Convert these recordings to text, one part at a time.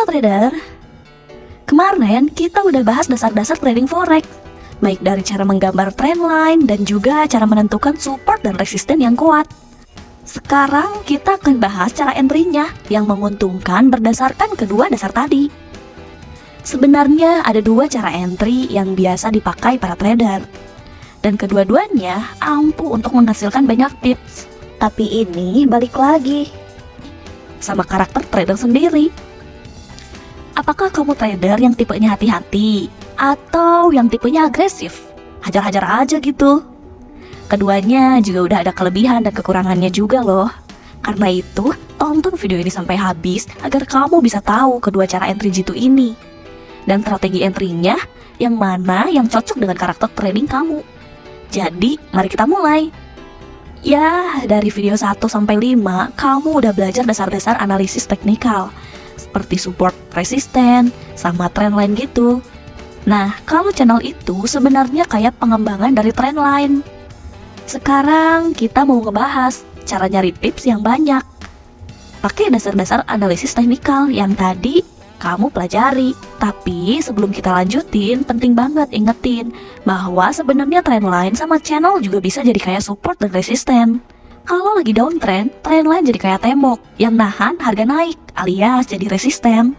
Halo trader, kemarin kita udah bahas dasar-dasar trading forex, baik dari cara menggambar trendline dan juga cara menentukan support dan resisten yang kuat. Sekarang kita akan bahas cara entry-nya yang menguntungkan berdasarkan kedua dasar tadi. Sebenarnya ada dua cara entry yang biasa dipakai para trader, dan kedua-duanya ampuh untuk menghasilkan banyak tips. Tapi ini balik lagi sama karakter trader sendiri. Apakah kamu trader yang tipenya hati-hati atau yang tipenya agresif? Hajar-hajar aja gitu. Keduanya juga udah ada kelebihan dan kekurangannya juga loh. Karena itu, tonton video ini sampai habis agar kamu bisa tahu kedua cara entry jitu ini. Dan strategi entry-nya yang mana yang cocok dengan karakter trading kamu. Jadi, mari kita mulai. Ya, dari video 1 sampai 5, kamu udah belajar dasar-dasar analisis teknikal, seperti support, resisten, sama trendline gitu. Nah, kalau channel itu sebenarnya kayak pengembangan dari trendline. Sekarang kita mau ngebahas cara nyari tips yang banyak pakai dasar-dasar analisis teknikal yang tadi kamu pelajari. Tapi sebelum kita lanjutin, penting banget ingetin bahwa sebenarnya trendline sama channel juga bisa jadi kayak support dan resisten. Kalau lagi downtrend, trendline jadi kayak tembok yang nahan harga naik alias jadi resisten.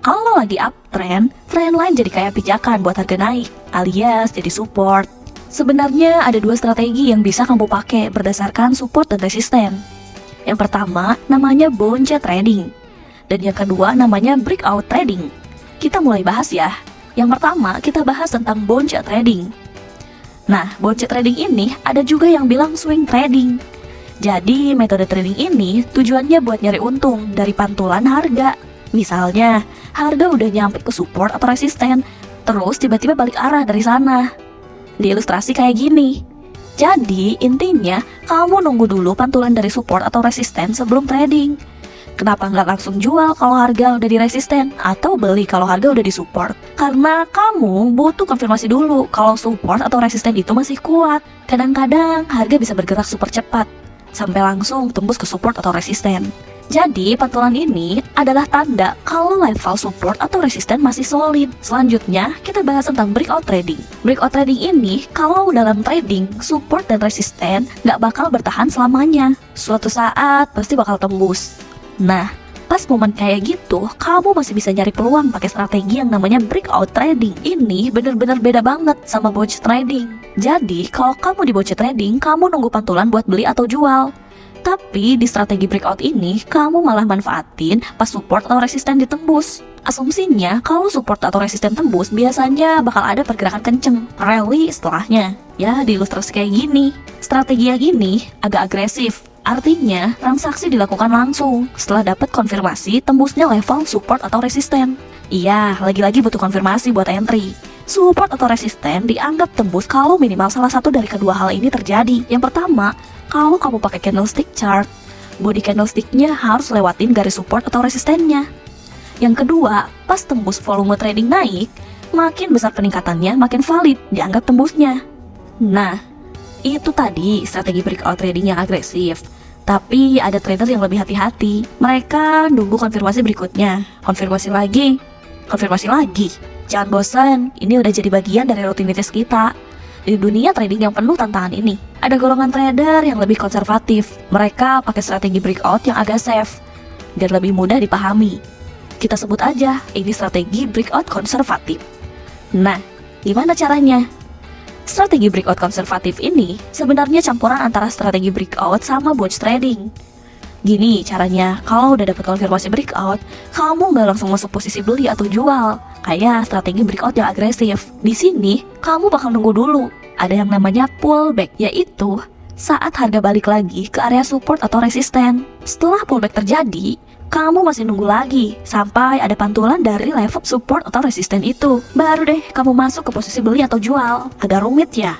Kalau lagi uptrend, trendline jadi kayak pijakan buat harga naik alias jadi support. Sebenarnya ada dua strategi yang bisa kamu pakai berdasarkan support dan resisten. Yang pertama namanya bonce trading, dan yang kedua namanya breakout trading. Kita mulai bahas ya. Yang pertama kita bahas tentang bonce trading. Nah, bonce trading ini ada juga yang bilang swing trading. Jadi metode trading ini tujuannya buat nyari untung dari pantulan harga. Misalnya, harga udah nyampe ke support atau resisten, terus tiba-tiba balik arah dari sana. Di ilustrasi kayak gini. Jadi intinya kamu nunggu dulu pantulan dari support atau resisten sebelum trading. Kenapa nggak langsung jual kalau harga udah di resisten atau beli kalau harga udah di support? Karena kamu butuh konfirmasi dulu kalau support atau resisten itu masih kuat. Kadang-kadang harga bisa bergerak super cepat sampai langsung tembus ke support atau resisten. Jadi pantulan ini adalah tanda kalau level support atau resisten masih solid. Selanjutnya kita bahas tentang breakout trading. Breakout trading ini kalau dalam trading support dan resisten nggak bakal bertahan selamanya. Suatu saat pasti bakal tembus. Nah, pas momen kayak gitu, kamu masih bisa nyari peluang pakai strategi yang namanya breakout trading. Ini bener-bener beda banget sama bonce trading. Jadi, kalau kamu di bonce trading, kamu nunggu pantulan buat beli atau jual. Tapi di strategi breakout ini, kamu malah manfaatin pas support atau resisten ditembus. Asumsinya, kalau support atau resisten tembus, biasanya bakal ada pergerakan kenceng, rally setelahnya. Ya, di ilustrasi kayak gini. Strategi yang gini agak agresif. Artinya, transaksi dilakukan langsung setelah dapat konfirmasi tembusnya level support atau resisten. Iya, lagi-lagi butuh konfirmasi buat entry. Support atau resisten dianggap tembus kalau minimal salah satu dari kedua hal ini terjadi. Yang pertama, kalau kamu pakai candlestick chart, body candlesticknya harus lewatin garis support atau resistennya. Yang kedua, pas tembus volume trading naik, makin besar peningkatannya, makin valid dianggap tembusnya. Nah, itu tadi strategi breakout trading yang agresif. Tapi ada trader yang lebih hati-hati. Mereka nunggu konfirmasi berikutnya, konfirmasi lagi. Jangan bosan, ini udah jadi bagian dari rutinitas kita. Di dunia trading yang penuh tantangan ini, ada golongan trader yang lebih konservatif. Mereka pakai strategi breakout yang agak safe, biar lebih mudah dipahami. Kita sebut aja, ini strategi breakout konservatif. Nah, gimana caranya? Strategi breakout konservatif ini sebenarnya campuran antara strategi breakout sama bonce trading. Gini caranya, kalau udah dapat konfirmasi breakout, kamu nggak langsung masuk posisi beli atau jual, kayak strategi breakout yang agresif. Di sini, kamu bakal nunggu dulu. Ada yang namanya pullback, yaitu saat harga balik lagi ke area support atau resisten. Setelah pullback terjadi, kamu masih nunggu lagi sampai ada pantulan dari level support atau resisten itu. Baru deh kamu masuk ke posisi beli atau jual. Agak rumit ya?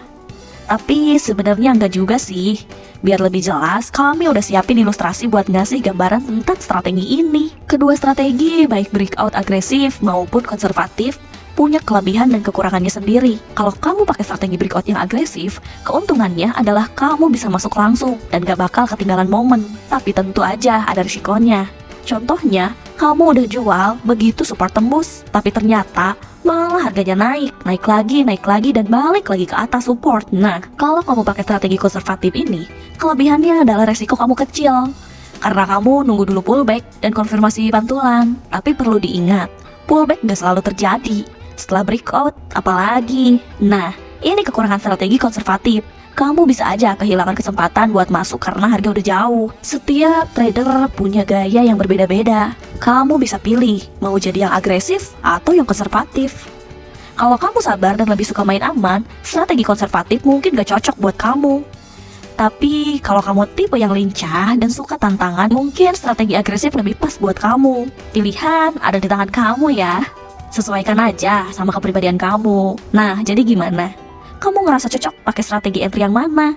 Tapi sebenarnya enggak juga sih. Biar lebih jelas, kami udah siapin ilustrasi buat ngasih gambaran tentang strategi ini. Kedua strategi, baik breakout agresif maupun konservatif, punya kelebihan dan kekurangannya sendiri. Kalau kamu pakai strategi breakout yang agresif, keuntungannya adalah kamu bisa masuk langsung dan gak bakal ketinggalan momen. Tapi tentu aja ada risikonya. Contohnya, Kamu udah jual, begitu support tembus, tapi ternyata malah harganya naik lagi, dan balik lagi ke atas support. Nah, kalau kamu pakai strategi konservatif ini, kelebihannya adalah resiko kamu kecil. Karena kamu nunggu dulu pullback dan konfirmasi pantulan. Tapi perlu diingat, pullback gak selalu terjadi. Setelah breakout, apalagi. Nah, ini kekurangan strategi konservatif. Kamu bisa aja kehilangan kesempatan buat masuk karena harga udah jauh. Setiap trader punya gaya yang berbeda-beda. Kamu bisa pilih mau jadi yang agresif atau yang konservatif. Kalau kamu sabar dan lebih suka main aman, strategi konservatif mungkin gak cocok buat kamu. Tapi kalau kamu tipe yang lincah dan suka tantangan, mungkin strategi agresif lebih pas buat kamu. Pilihan ada di tangan kamu ya. Sesuaikan aja sama kepribadian kamu. Nah, jadi gimana? Kamu ngerasa cocok pakai strategi entry yang mana?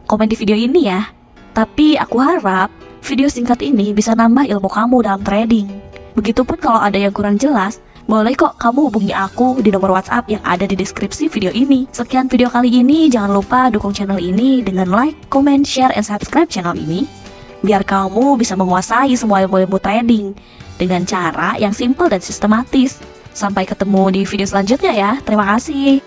Komen di video ini ya. Tapi aku harap video singkat ini bisa nambah ilmu kamu dalam trading. Begitupun kalau ada yang kurang jelas, boleh kok kamu hubungi aku di nomor WhatsApp yang ada di deskripsi video ini. Sekian video kali ini, jangan lupa dukung channel ini dengan like, comment, share, and subscribe channel ini. Biar kamu bisa menguasai semua ilmu-ilmu trading dengan cara yang simple dan sistematis. Sampai ketemu di video selanjutnya ya. Terima kasih.